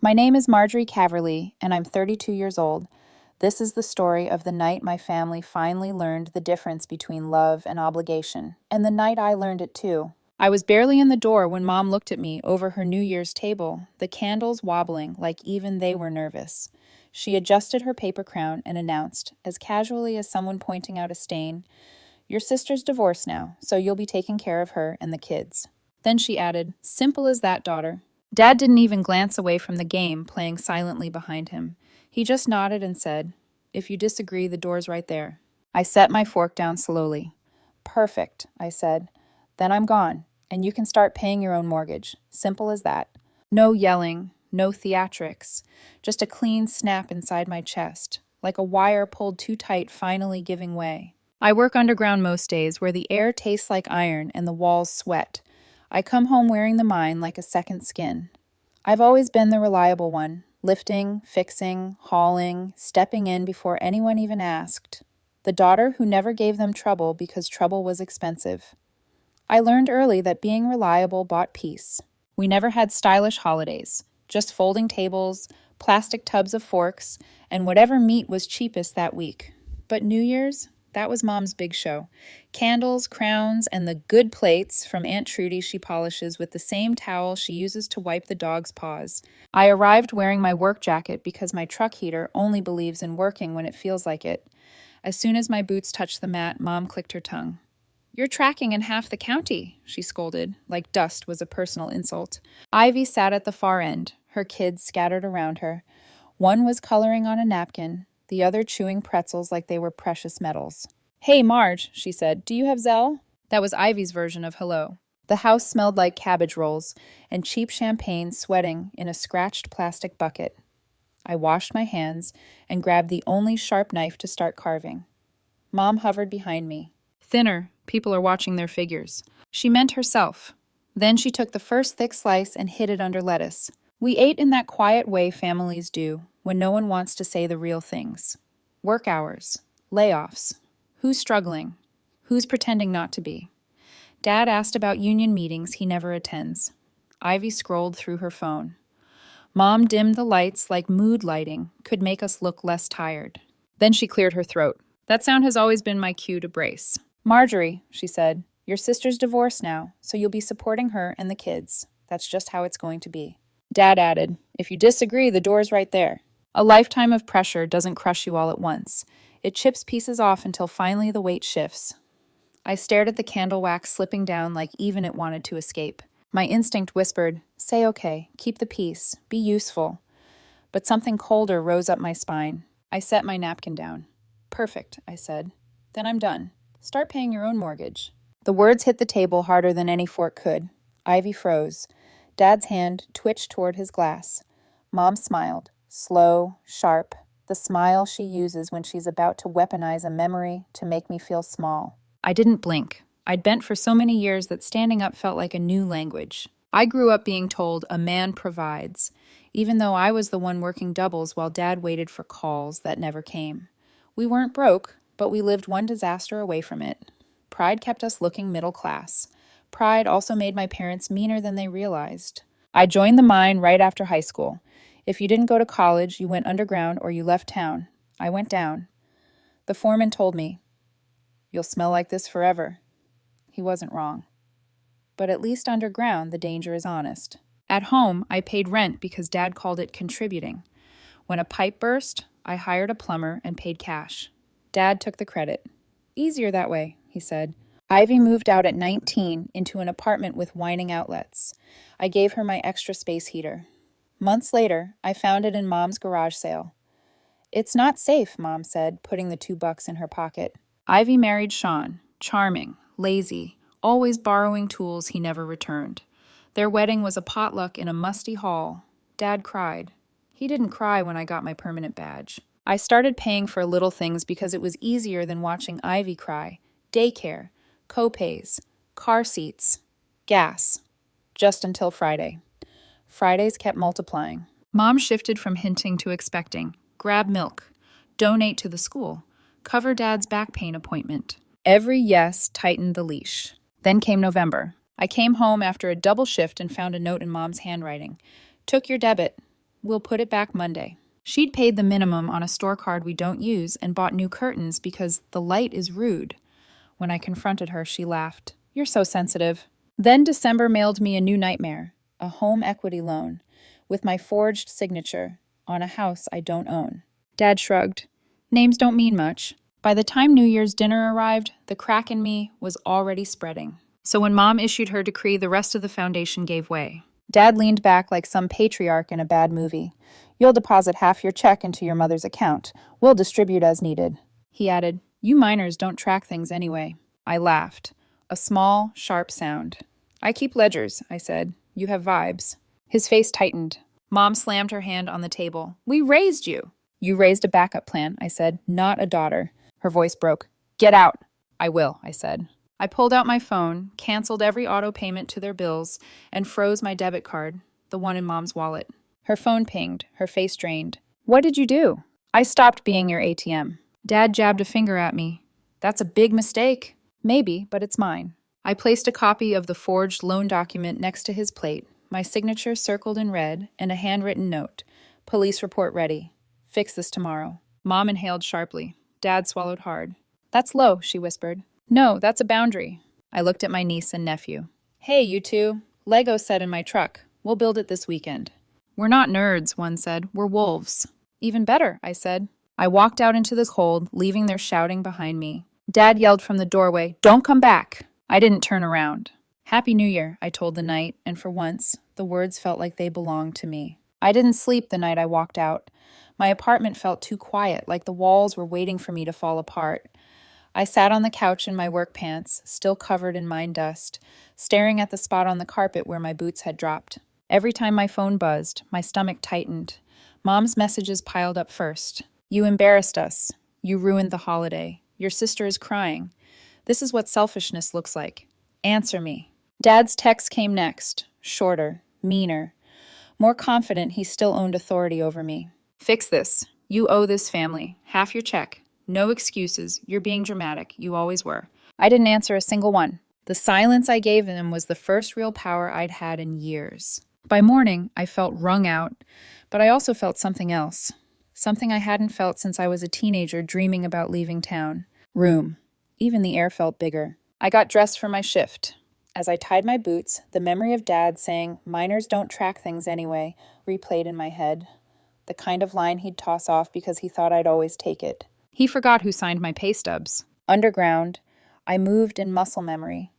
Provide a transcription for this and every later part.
My name is Marjorie Caverly, and I'm 32 years old. This is the story of the night my family finally learned the difference between love and obligation, and the night I learned it too. I was barely in the door when Mom looked at me over her New Year's table, the candles wobbling like even they were nervous. She adjusted her paper crown and announced, as casually as someone pointing out a stain, "Your sister's divorced now, so you'll be taking care of her and the kids." Then she added, "Simple as that, daughter." Dad didn't even glance away from the game playing silently behind him. He just nodded and said, "If you disagree, the door's right there." I set my fork down slowly. "Perfect," I said. "Then I'm gone, and you can start paying your own mortgage. Simple as that." No yelling, no theatrics, just a clean snap inside my chest, like a wire pulled too tight finally giving way. I work underground most days where the air tastes like iron and the walls sweat. I come home wearing the mine like a second skin. I've always been the reliable one, lifting, fixing, hauling, stepping in before anyone even asked. The daughter who never gave them trouble because trouble was expensive. I learned early that being reliable bought peace. We never had stylish holidays, just folding tables, plastic tubs of forks, and whatever meat was cheapest that week. But New Year's? That was Mom's big show. Candles, crowns, and the good plates from Aunt Trudy she polishes with the same towel she uses to wipe the dog's paws. I arrived wearing my work jacket because my truck heater only believes in working when it feels like it. As soon as my boots touched the mat, Mom clicked her tongue. "You're tracking in half the county," she scolded, like dust was a personal insult. Ivy sat at the far end, her kids scattered around her. One was coloring on a napkin, the other chewing pretzels like they were precious metals. "Hey, Marge," she said, "do you have Zelle?" That was Ivy's version of hello. The house smelled like cabbage rolls and cheap champagne sweating in a scratched plastic bucket. I washed my hands and grabbed the only sharp knife to start carving. Mom hovered behind me. "Thinner, people are watching their figures." She meant herself. Then she took the first thick slice and hid it under lettuce. We ate in that quiet way families do, when no one wants to say the real things. Work hours, layoffs, who's struggling, who's pretending not to be. Dad asked about union meetings he never attends. Ivy scrolled through her phone. Mom dimmed the lights like mood lighting could make us look less tired. Then she cleared her throat. That sound has always been my cue to brace. "Marjorie," she said, "your sister's divorced now, so you'll be supporting her and the kids. That's just how it's going to be." Dad added, "If you disagree, the door's right there." A lifetime of pressure doesn't crush you all at once. It chips pieces off until finally the weight shifts. I stared at the candle wax slipping down like even it wanted to escape. My instinct whispered, "Say okay, keep the peace, be useful." But something colder rose up my spine. I set my napkin down. "Perfect," I said. "Then I'm done. Start paying your own mortgage." The words hit the table harder than any fork could. Ivy froze. Dad's hand twitched toward his glass. Mom smiled, slow, sharp, the smile she uses when she's about to weaponize a memory to make me feel small. I didn't blink. I'd bent for so many years that standing up felt like a new language. I grew up being told a man provides, even though I was the one working doubles while Dad waited for calls that never came. We weren't broke, but we lived one disaster away from it. Pride kept us looking middle class. Pride also made my parents meaner than they realized. I joined the mine right after high school. If you didn't go to college, you went underground or you left town. I went down. The foreman told me, "You'll smell like this forever." He wasn't wrong. But at least underground, the danger is honest. At home, I paid rent because Dad called it contributing. When a pipe burst, I hired a plumber and paid cash. Dad took the credit. "Easier that way," he said. Ivy moved out at 19 into an apartment with whining outlets. I gave her my extra space heater. Months later, I found it in Mom's garage sale. "It's not safe," Mom said, putting the $2 in her pocket. Ivy married Sean, charming, lazy, always borrowing tools he never returned. Their wedding was a potluck in a musty hall. Dad cried. He didn't cry when I got my permanent badge. I started paying for little things because it was easier than watching Ivy cry. Daycare, co-pays, car seats, gas. Just until Friday. Fridays kept multiplying. Mom shifted from hinting to expecting. Grab milk. Donate to the school. Cover Dad's back pain appointment. Every yes tightened the leash. Then came November. I came home after a double shift and found a note in Mom's handwriting. "Took your debit." We'll put it back Monday. She'd paid the minimum on a store card we don't use and bought new curtains because the light is rude. When I confronted her, she laughed. You're so sensitive. Then December mailed me a new nightmare, a home equity loan, with my forged signature on a house I don't own. Dad shrugged. Names don't mean much. By the time New Year's dinner arrived, the crack in me was already spreading. So when Mom issued her decree, the rest of the foundation gave way. Dad leaned back like some patriarch in a bad movie. You'll deposit half your check into your mother's account. We'll distribute as needed. He added, You minors don't track things anyway. I laughed. A small, sharp sound. I keep ledgers, I said. You have vibes. His face tightened. Mom slammed her hand on the table. We raised you. You raised a backup plan, I said, not a daughter. Her voice broke. Get out. I will, I said. I pulled out my phone, canceled every auto payment to their bills, and froze my debit card, the one in Mom's wallet. Her phone pinged, her face drained. What did you do? I stopped being your ATM. Dad jabbed a finger at me. That's a big mistake. Maybe, but it's mine. I placed a copy of the forged loan document next to his plate, my signature circled in red, and a handwritten note. Police report ready. Fix this tomorrow. Mom inhaled sharply. Dad swallowed hard. That's low, she whispered. No, that's a boundary. I looked at my niece and nephew. Hey, you two. Lego set in my truck. We'll build it this weekend. We're not nerds, one said. We're wolves. Even better, I said. I walked out into the cold, leaving their shouting behind me. Dad yelled from the doorway, Don't come back. I didn't turn around. Happy New Year, I told the night, and for once, the words felt like they belonged to me. I didn't sleep the night I walked out. My apartment felt too quiet, like the walls were waiting for me to fall apart. I sat on the couch in my work pants, still covered in mine dust, staring at the spot on the carpet where my boots had dropped. Every time my phone buzzed, my stomach tightened. Mom's messages piled up first. You embarrassed us. You ruined the holiday. Your sister is crying. This is what selfishness looks like. Answer me. Dad's text came next, shorter, meaner, more confident he still owned authority over me. Fix this. You owe this family. Half your check. No excuses. You're being dramatic. You always were. I didn't answer a single one. The silence I gave him was the first real power I'd had in years. By morning, I felt wrung out, but I also felt something else. Something I hadn't felt since I was a teenager dreaming about leaving town. Room. Even the air felt bigger. I got dressed for my shift. As I tied my boots, the memory of Dad saying, minors don't track things anyway, replayed in my head. The kind of line he'd toss off because he thought I'd always take it. He forgot who signed my pay stubs. Underground, I moved in muscle memory.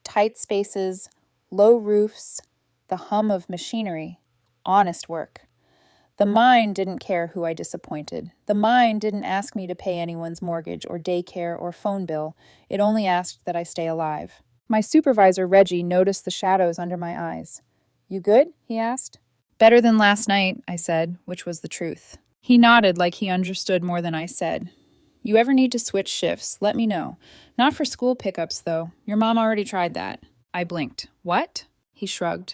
Tight spaces, low roofs, the hum of machinery, honest work. The mind didn't care who I disappointed. The mind didn't ask me to pay anyone's mortgage or daycare or phone bill. It only asked that I stay alive. My supervisor, Reggie, noticed the shadows under my eyes. You good? He asked. Better than last night, I said, which was the truth. He nodded like he understood more than I said. You ever need to switch shifts, let me know. Not for school pickups, though. Your mom already tried that. I blinked. What? He shrugged.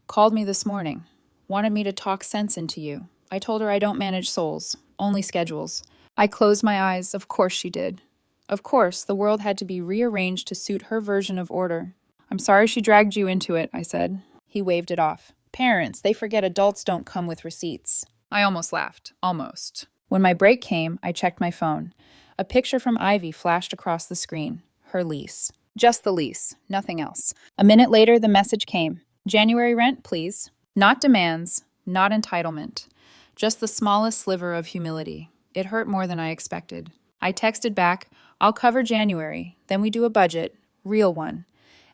Called me this morning. Wanted me to talk sense into you. I told her I don't manage souls, only schedules. I closed my eyes. Of course she did. Of course, the world had to be rearranged to suit her version of order. I'm sorry she dragged you into it, I said. He waved it off. Parents, they forget adults don't come with receipts. I almost laughed. Almost. When my break came, I checked my phone. A picture from Ivy flashed across the screen. Her lease. Just the lease. Nothing else. A minute later, the message came. January rent, please. Not demands. Not entitlement. Just the smallest sliver of humility. It hurt more than I expected. I texted back, I'll cover January. Then we do a budget. Real one.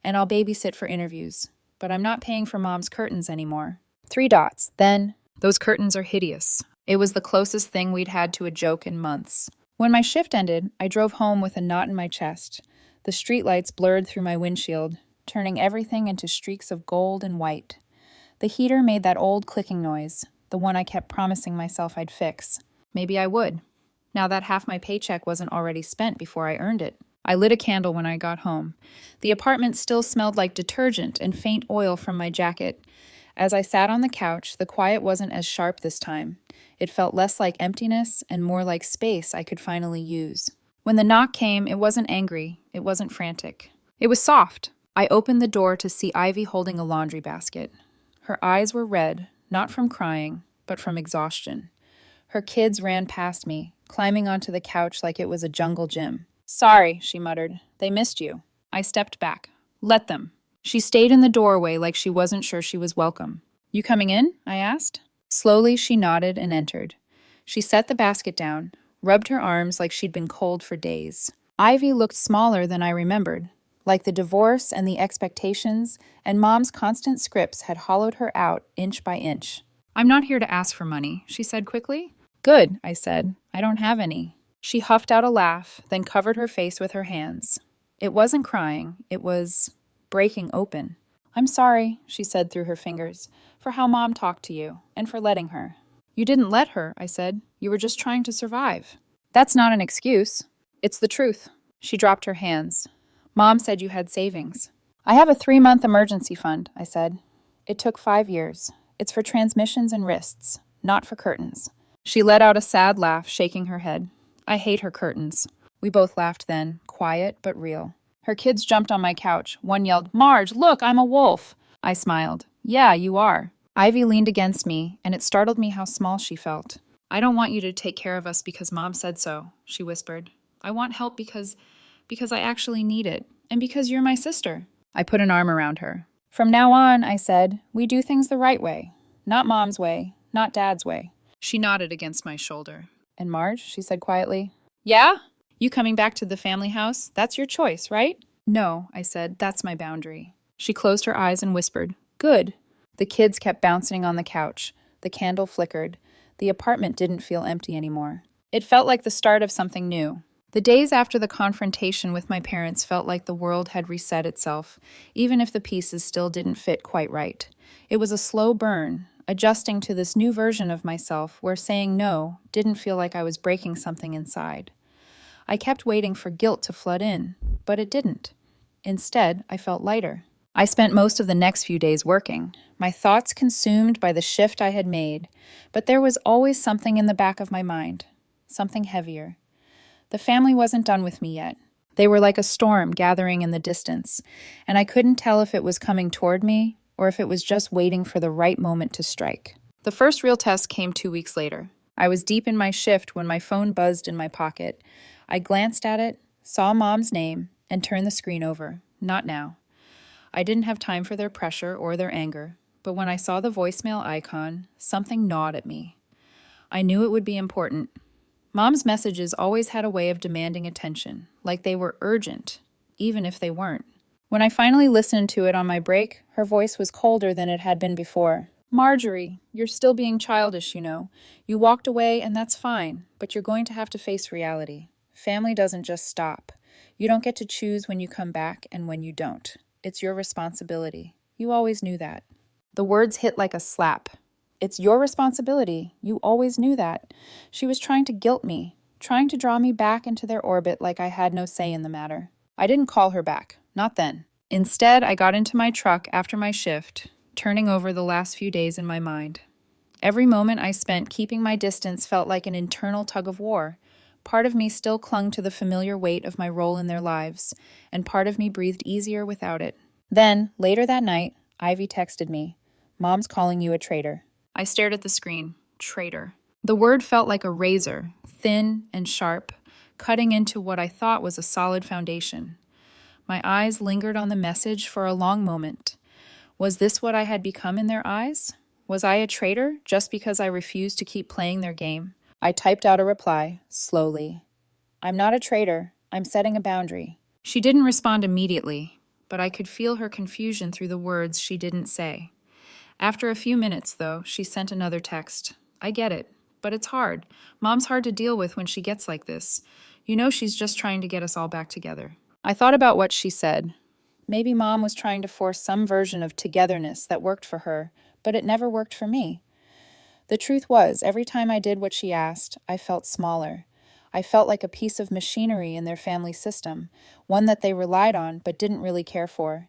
And I'll babysit for interviews. But I'm not paying for Mom's curtains anymore. 3 dots. Then, those curtains are hideous. It was the closest thing we'd had to a joke in months. When my shift ended, I drove home with a knot in my chest. The streetlights blurred through my windshield, turning everything into streaks of gold and white. The heater made that old clicking noise, the one I kept promising myself I'd fix. Maybe I would. Now that half my paycheck wasn't already spent before I earned it. I lit a candle when I got home. The apartment still smelled like detergent and faint oil from my jacket. As I sat on the couch, the quiet wasn't as sharp this time. It felt less like emptiness and more like space I could finally use. When the knock came, it wasn't angry. It wasn't frantic. It was soft. I opened the door to see Ivy holding a laundry basket. Her eyes were red, not from crying, but from exhaustion. Her kids ran past me, climbing onto the couch like it was a jungle gym. "Sorry," she muttered. "They missed you." I stepped back. "Let them." She stayed in the doorway like she wasn't sure she was welcome. "You coming in?" I asked. Slowly, she nodded and entered. She set the basket down, rubbed her arms like she'd been cold for days. Ivy looked smaller than I remembered, like the divorce and the expectations and Mom's constant scripts had hollowed her out inch by inch. "I'm not here to ask for money," she said quickly. "Good," I said. "I don't have any." She huffed out a laugh, then covered her face with her hands. It wasn't crying, it was breaking open. "I'm sorry," she said through her fingers, "for how Mom talked to you, and for letting her." "You didn't let her," I said. "You were just trying to survive." "That's not an excuse. It's the truth." She dropped her hands. "Mom said you had savings." "I have a 3-month emergency fund," I said. "It took 5 years. It's for transmissions and wrists, not for curtains." She let out a sad laugh, shaking her head. "I hate her curtains." We both laughed then, quiet but real. Her kids jumped on my couch. One yelled, "Marge, look, I'm a wolf." I smiled. "Yeah, you are." Ivy leaned against me, and it startled me how small she felt. "I don't want you to take care of us because Mom said so," she whispered. "I want help because I actually need it, and because you're my sister." I put an arm around her. "From now on," I said, "we do things the right way. Not Mom's way, not Dad's way." She nodded against my shoulder. "And Marge," she said quietly. "Yeah? You coming back to the family house? That's your choice, right?" "No," I said, "that's my boundary." She closed her eyes and whispered, "Good." The kids kept bouncing on the couch. The candle flickered. The apartment didn't feel empty anymore. It felt like the start of something new. The days after the confrontation with my parents felt like the world had reset itself, even if the pieces still didn't fit quite right. It was a slow burn, adjusting to this new version of myself where saying no didn't feel like I was breaking something inside. I kept waiting for guilt to flood in, but it didn't. Instead, I felt lighter. I spent most of the next few days working, my thoughts consumed by the shift I had made, but there was always something in the back of my mind, something heavier. The family wasn't done with me yet. They were like a storm gathering in the distance, and I couldn't tell if it was coming toward me or if it was just waiting for the right moment to strike. The first real test came 2 weeks later. I was deep in my shift when my phone buzzed in my pocket. I glanced at it, saw Mom's name, and turned the screen over. Not now. I didn't have time for their pressure or their anger, but when I saw the voicemail icon, something gnawed at me. I knew it would be important. Mom's messages always had a way of demanding attention, like they were urgent, even if they weren't. When I finally listened to it on my break, her voice was colder than it had been before. "Marjorie, you're still being childish, you know. You walked away, and that's fine, but you're going to have to face reality. Family doesn't just stop. You don't get to choose when you come back and when you don't. It's your responsibility. You always knew that." The words hit like a slap. "It's your responsibility. You always knew that." She was trying to guilt me, trying to draw me back into their orbit like I had no say in the matter. I didn't call her back. Not then. Instead, I got into my truck after my shift, turning over the last few days in my mind. Every moment I spent keeping my distance felt like an internal tug of war. Part of me still clung to the familiar weight of my role in their lives, and part of me breathed easier without it. Then, later that night, Ivy texted me, "Mom's calling you a traitor." I stared at the screen. Traitor. The word felt like a razor, thin and sharp, cutting into what I thought was a solid foundation. My eyes lingered on the message for a long moment. Was this what I had become in their eyes? Was I a traitor just because I refused to keep playing their game? I typed out a reply, slowly. "I'm not a traitor. I'm setting a boundary." She didn't respond immediately, but I could feel her confusion through the words she didn't say. After a few minutes, though, she sent another text. "I get it, but it's hard. Mom's hard to deal with when she gets like this. You know she's just trying to get us all back together." I thought about what she said. Maybe Mom was trying to force some version of togetherness that worked for her, but it never worked for me. The truth was, every time I did what she asked, I felt smaller. I felt like a piece of machinery in their family system, one that they relied on but didn't really care for.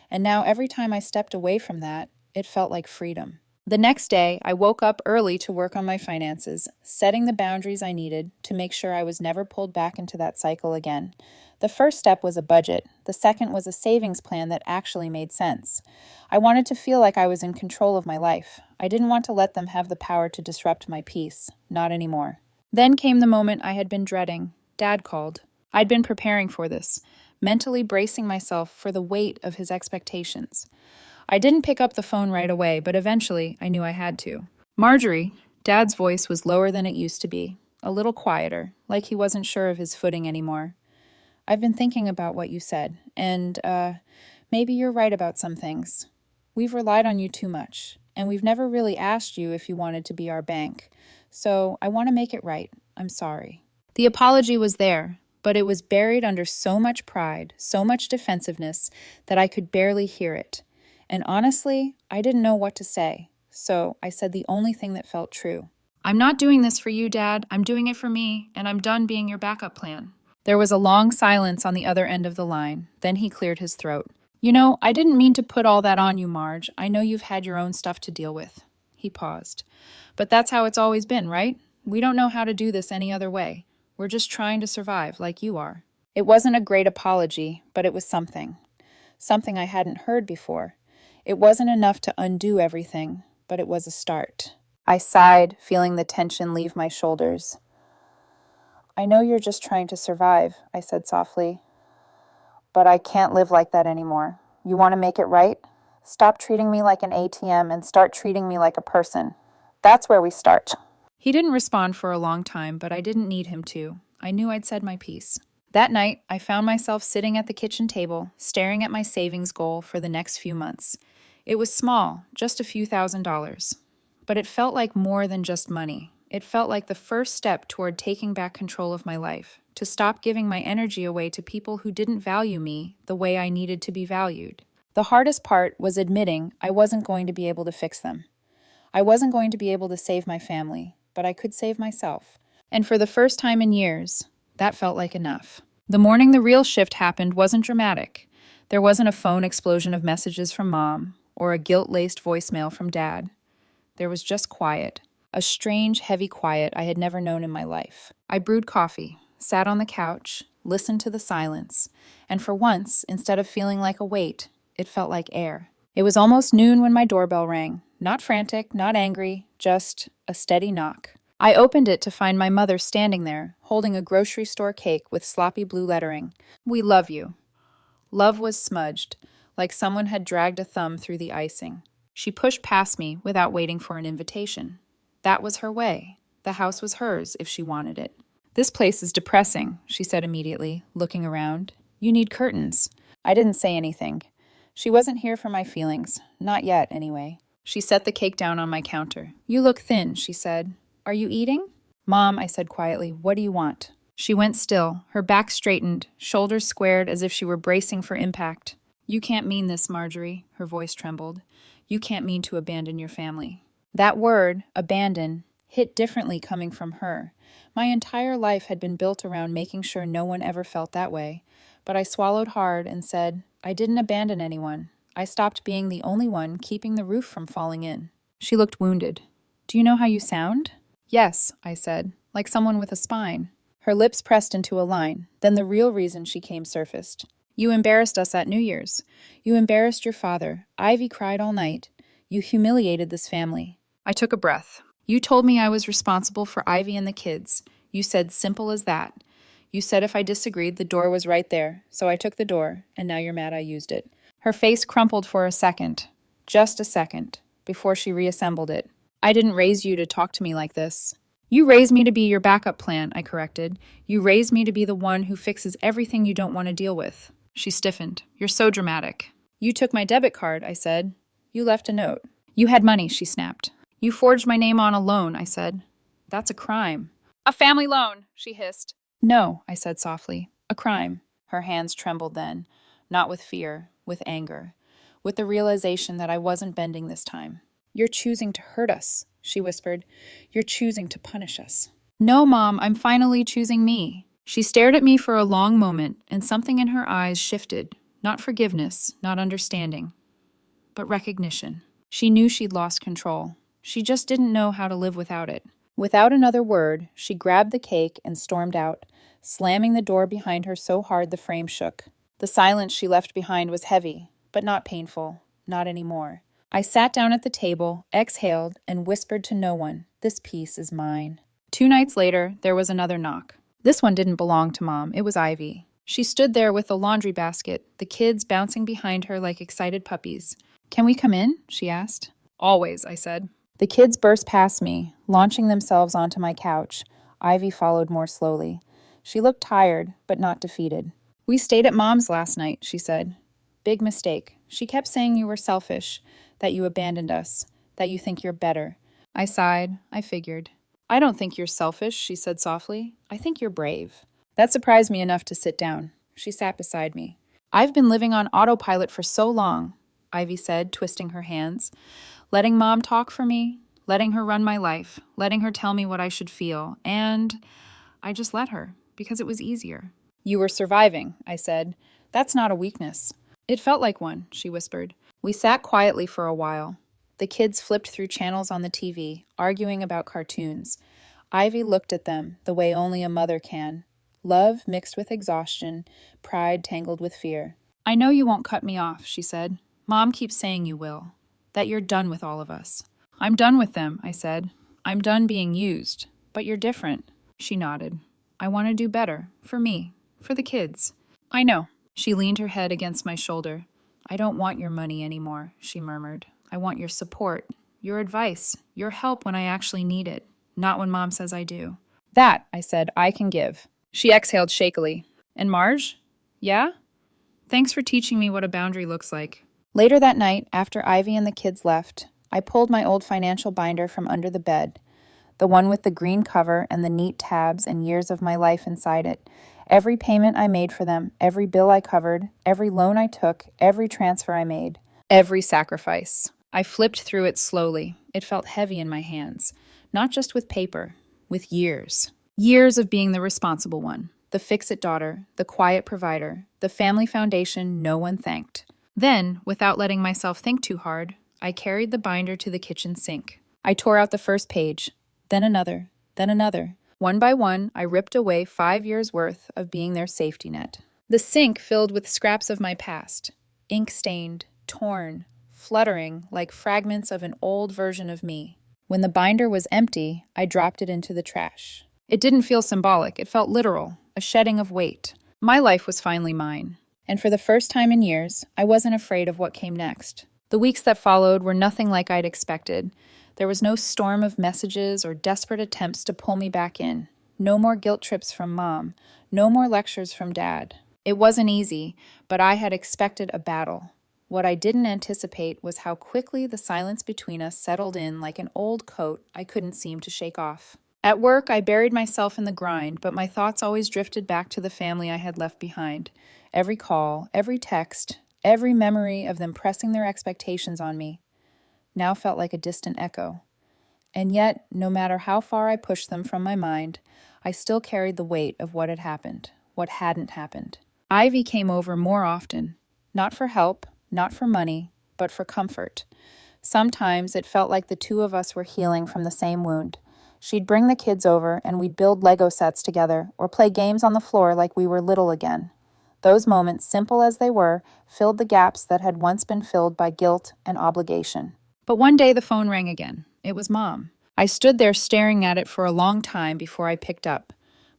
And now every time I stepped away from that, it felt like freedom. The next day, I woke up early to work on my finances, setting the boundaries I needed to make sure I was never pulled back into that cycle again. The first step was a budget. The second was a savings plan that actually made sense. I wanted to feel like I was in control of my life. I didn't want to let them have the power to disrupt my peace. Not anymore. Then came the moment I had been dreading. Dad called. I'd been preparing for this, mentally bracing myself for the weight of his expectations. I didn't pick up the phone right away, but eventually I knew I had to. Marjorie, Dad's voice was lower than it used to be, a little quieter, like he wasn't sure of his footing anymore. I've been thinking about what you said, and, maybe you're right about some things. We've relied on you too much, and we've never really asked you if you wanted to be our bank. So I want to make it right. I'm sorry. The apology was there, but it was buried under so much pride, so much defensiveness, that I could barely hear it. And honestly, I didn't know what to say, so I said the only thing that felt true. I'm not doing this for you, Dad. I'm doing it for me, and I'm done being your backup plan. There was a long silence on the other end of the line. Then he cleared his throat. You know, I didn't mean to put all that on you, Marge. I know you've had your own stuff to deal with. He paused. But that's how it's always been, right? We don't know how to do this any other way. We're just trying to survive, like you are. It wasn't a great apology, but it was something. Something I hadn't heard before. It wasn't enough to undo everything, but it was a start. I sighed, feeling the tension leave my shoulders. I know you're just trying to survive, I said softly. But I can't live like that anymore. You want to make it right? Stop treating me like an ATM and start treating me like a person. That's where we start. He didn't respond for a long time, but I didn't need him to. I knew I'd said my piece. That night, I found myself sitting at the kitchen table, staring at my savings goal for the next few months. It was small, just a few $1,000s. But it felt like more than just money. It felt like the first step toward taking back control of my life, to stop giving my energy away to people who didn't value me the way I needed to be valued. The hardest part was admitting I wasn't going to be able to fix them. I wasn't going to be able to save my family, but I could save myself. And for the first time in years, that felt like enough. The morning the real shift happened wasn't dramatic. There wasn't a phone explosion of messages from Mom or a guilt-laced voicemail from Dad. There was just quiet, a strange, heavy quiet I had never known in my life. I brewed coffee, sat on the couch, listened to the silence, and for once, instead of feeling like a weight, it felt like air. It was almost noon when my doorbell rang. Not frantic, not angry, just a steady knock. I opened it to find my mother standing there, holding a grocery store cake with sloppy blue lettering. We love you. Love was smudged, like someone had dragged a thumb through the icing. She pushed past me without waiting for an invitation. That was her way. The house was hers if she wanted it. This place is depressing, she said immediately, looking around. You need curtains. I didn't say anything. She wasn't here for my feelings. Not yet, anyway. She set the cake down on my counter. You look thin, she said. Are you eating? Mom, I said quietly, what do you want? She went still, her back straightened, shoulders squared as if she were bracing for impact. You can't mean this, Marjorie, her voice trembled. You can't mean to abandon your family. That word, abandon, hit differently coming from her. My entire life had been built around making sure no one ever felt that way. But I swallowed hard and said, I didn't abandon anyone. I stopped being the only one keeping the roof from falling in. She looked wounded. Do you know how you sound? Yes, I said, like someone with a spine. Her lips pressed into a line. Then the real reason she came surfaced. You embarrassed us at New Year's. You embarrassed your father. Ivy cried all night. You humiliated this family. I took a breath. You told me I was responsible for Ivy and the kids. You said simple as that. You said if I disagreed, the door was right there. So I took the door, and now you're mad I used it. Her face crumpled for a second. Just a second, before she reassembled it. I didn't raise you to talk to me like this. You raised me to be your backup plan, I corrected. You raised me to be the one who fixes everything you don't want to deal with. She stiffened. You're so dramatic. You took my debit card, I said. You left a note. You had money, she snapped. You forged my name on a loan, I said. That's a crime. A family loan, she hissed. No, I said softly. A crime. Her hands trembled then, not with fear, with anger, with the realization that I wasn't bending this time. You're choosing to hurt us, she whispered. You're choosing to punish us. No, Mom, I'm finally choosing me. She stared at me for a long moment, and something in her eyes shifted. Not forgiveness, not understanding, but recognition. She knew she'd lost control. She just didn't know how to live without it. Without another word, she grabbed the cake and stormed out, slamming the door behind her so hard the frame shook. The silence she left behind was heavy, but not painful, not anymore. I sat down at the table, exhaled, and whispered to no one, "This piece is mine." 2 nights later, there was another knock. This one didn't belong to Mom, it was Ivy. She stood there with the laundry basket, the kids bouncing behind her like excited puppies. "Can we come in?" she asked. "Always," I said. The kids burst past me, launching themselves onto my couch. Ivy followed more slowly. She looked tired, but not defeated. "We stayed at Mom's last night," she said. "Big mistake. She kept saying you were selfish, that you abandoned us, that you think you're better." I sighed. I figured. "I don't think you're selfish," she said softly. "I think you're brave." That surprised me enough to sit down. She sat beside me. "I've been living on autopilot for so long," Ivy said, twisting her hands. "Letting Mom talk for me, letting her run my life, letting her tell me what I should feel, and I just let her, because it was easier." "You were surviving," I said. "That's not a weakness." "It felt like one," she whispered. We sat quietly for a while. The kids flipped through channels on the TV, arguing about cartoons. Ivy looked at them the way only a mother can. Love mixed with exhaustion, pride tangled with fear. "I know you won't cut me off," she said. "Mom keeps saying you will, that you're done with all of us." "I'm done with them," I said. "I'm done being used. But you're different." She nodded. "I want to do better. For me. For the kids." "I know." She leaned her head against my shoulder. "I don't want your money anymore," she murmured. "I want your support, your advice, your help when I actually need it, not when Mom says I do." "That," I said, "I can give." She exhaled shakily. "And Marge? Yeah? Thanks for teaching me what a boundary looks like." Later that night, after Ivy and the kids left, I pulled my old financial binder from under the bed, the one with the green cover and the neat tabs and years of my life inside it. Every payment I made for them, every bill I covered, every loan I took, every transfer I made, every sacrifice. I flipped through it slowly. It felt heavy in my hands, not just with paper, with years. Years of being the responsible one, the fix-it daughter, the quiet provider, the family foundation no one thanked. Then, without letting myself think too hard, I carried the binder to the kitchen sink. I tore out the first page, then another, then another. One by one, I ripped away 5 years' worth of being their safety net. The sink filled with scraps of my past, ink-stained, torn, fluttering like fragments of an old version of me. When the binder was empty, I dropped it into the trash. It didn't feel symbolic, it felt literal, a shedding of weight. My life was finally mine. And for the first time in years, I wasn't afraid of what came next. The weeks that followed were nothing like I'd expected. There was no storm of messages or desperate attempts to pull me back in. No more guilt trips from Mom. No more lectures from Dad. It wasn't easy, but I had expected a battle. What I didn't anticipate was how quickly the silence between us settled in like an old coat I couldn't seem to shake off. At work, I buried myself in the grind, but my thoughts always drifted back to the family I had left behind. Every call, every text, every memory of them pressing their expectations on me now felt like a distant echo. And yet, no matter how far I pushed them from my mind, I still carried the weight of what had happened, what hadn't happened. Ivy came over more often, not for help, not for money, but for comfort. Sometimes it felt like the two of us were healing from the same wound. She'd bring the kids over and we'd build Lego sets together or play games on the floor like we were little again. Those moments, simple as they were, filled the gaps that had once been filled by guilt and obligation. But one day the phone rang again. It was Mom. I stood there staring at it for a long time before I picked up.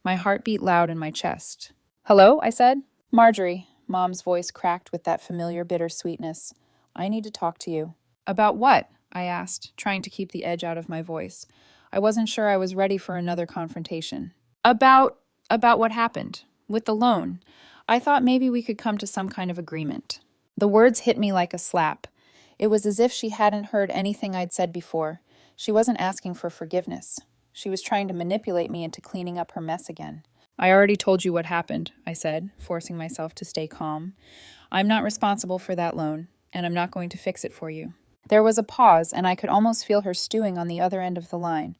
My heart beat loud in my chest. "Hello?" I said. "Marjorie," Mom's voice cracked with that familiar bittersweetness. "I need to talk to you." "About what?" I asked, trying to keep the edge out of my voice. I wasn't sure I was ready for another confrontation. About what happened. With the loan. I thought maybe we could come to some kind of agreement." The words hit me like a slap. It was as if she hadn't heard anything I'd said before. She wasn't asking for forgiveness. She was trying to manipulate me into cleaning up her mess again. "I already told you what happened," I said, forcing myself to stay calm. "I'm not responsible for that loan, and I'm not going to fix it for you." There was a pause, and I could almost feel her stewing on the other end of the line.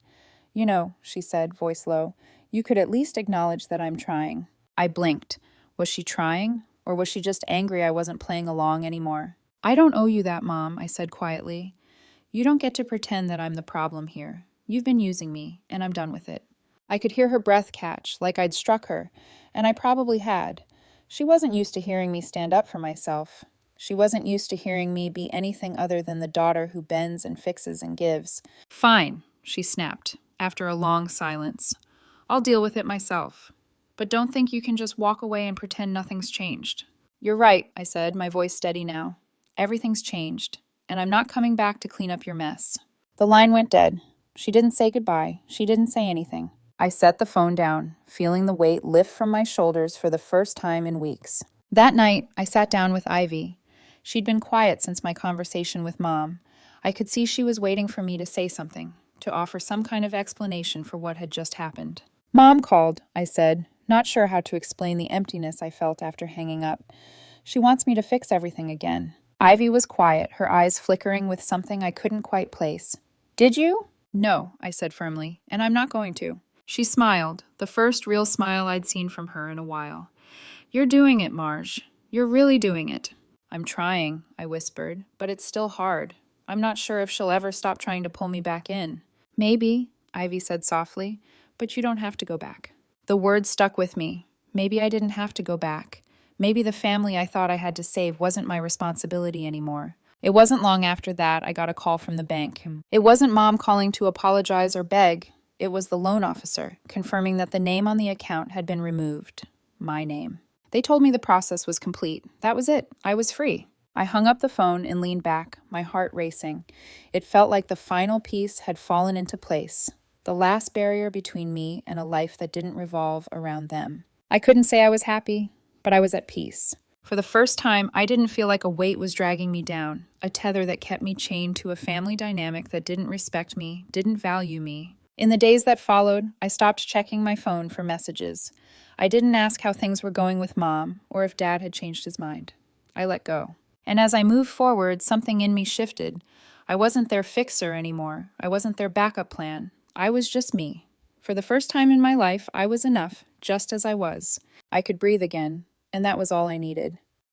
"You know," she said, voice low, "you could at least acknowledge that I'm trying." I blinked. Was she trying, or was she just angry I wasn't playing along anymore? "I don't owe you that, Mom," I said quietly. You don't get to pretend that I'm the problem here. You've been using me, and I'm done with it. I could hear her breath catch, like I'd struck her, and I probably had. She wasn't used to hearing me stand up for myself. She wasn't used to hearing me be anything other than the daughter who bends and fixes and gives. Fine, she snapped, after a long silence. I'll deal with it myself. But don't think you can just walk away and pretend nothing's changed. You're right, I said, my voice steady now. Everything's changed, and I'm not coming back to clean up your mess. The line went dead. She didn't say goodbye. She didn't say anything. I set the phone down, feeling the weight lift from my shoulders for the first time in weeks. That night, I sat down with Ivy. She'd been quiet since my conversation with Mom. I could see she was waiting for me to say something, to offer some kind of explanation for what had just happened. Mom called, I said, not sure how to explain the emptiness I felt after hanging up. She wants me to fix everything again. Ivy was quiet, her eyes flickering with something I couldn't quite place. Did you? No, I said firmly, and I'm not going to. She smiled, the first real smile I'd seen from her in a while. You're doing it, Marge. You're really doing it. I'm trying, I whispered, but it's still hard. I'm not sure if she'll ever stop trying to pull me back in. Maybe, Ivy said softly, but you don't have to go back. The words stuck with me. Maybe I didn't have to go back. Maybe the family I thought I had to save wasn't my responsibility anymore. It wasn't long after that I got a call from the bank. It wasn't Mom calling to apologize or beg. It was the loan officer, confirming that the name on the account had been removed. My name. They told me the process was complete. That was it. I was free. I hung up the phone and leaned back, my heart racing. It felt like the final piece had fallen into place, the last barrier between me and a life that didn't revolve around them. I couldn't say I was happy, but I was at peace. For the first time, I didn't feel like a weight was dragging me down, a tether that kept me chained to a family dynamic that didn't respect me, didn't value me. In the days that followed, I stopped checking my phone for messages. I didn't ask how things were going with Mom, or if Dad had changed his mind. I let go. And as I moved forward, something in me shifted. I wasn't their fixer anymore. I wasn't their backup plan. I was just me. For the first time in my life, I was enough, just as I was. I could breathe again, and that was all I needed.